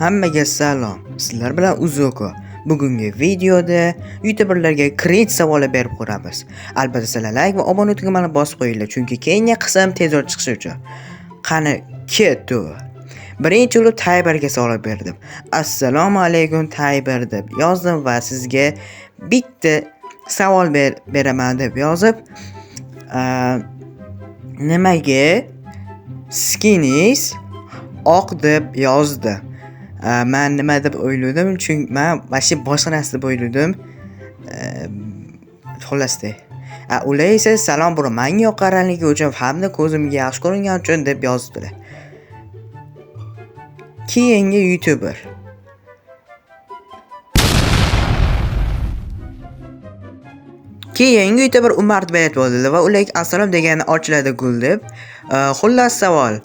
Hammaga salom. Sizlar bilan Uzuko. Bugungi videoda YouTuberlarga kredit savoli berib ko'ramiz. Albatta sizlar like va obuna tugmani bosib qo'yinglar, chunki keyingi qism tezroq chiqishi uchun. Qani ketdi. Birinchi bo'lib Tayberga savol berdim. Assalomu alaykum Tayber deb yozdim va sizga bitta savol beraman deb yozib, nimaga skiniz oq deb yozdi. Men nima deb o'yladim, chunki men mana boshqa narsa deb o'yladim. Xullasda. Ular esa salom bro, menga yoqqanligi uchun hamda ko'zimga yaxshi ko'ringani uchun deb yozdilar. Keyingi YouTuber. Keyingi YouTuber Umar Bayat bo'ldi va ular assalom degani ochiladi gul deb. Xullas savol.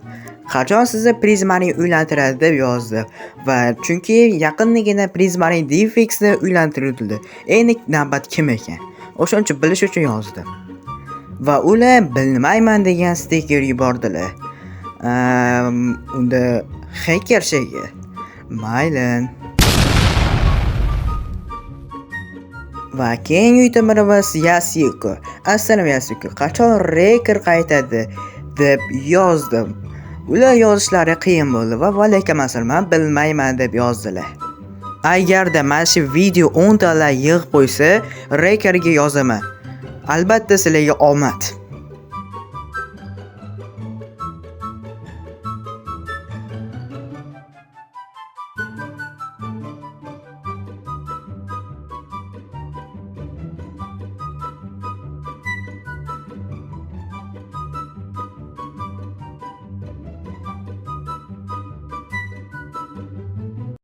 Qachon sizni Prizmani uylantiradi deb yozdi va chunki yaqinligina Prizmani Defixni uylantirildi. Endi navbat kim ekan? O'shuncha bilish uchun yozdim. Va ular bilmayman degan stiker yubordilar. Unda hacker shegi. Mayli. Va keyingi YouTuberimiz Yasuko. Assalomu Yasuko. Qachon Reker qaytadi deb yozdim. Ular yozishlari qiyin bo'ldi va lekin masalan bilmayman deb yozdilar. Agarda mana shu video 10 talar yig'ib qo'ysa, Rekerga yozaman. Albatta sizlarga omad.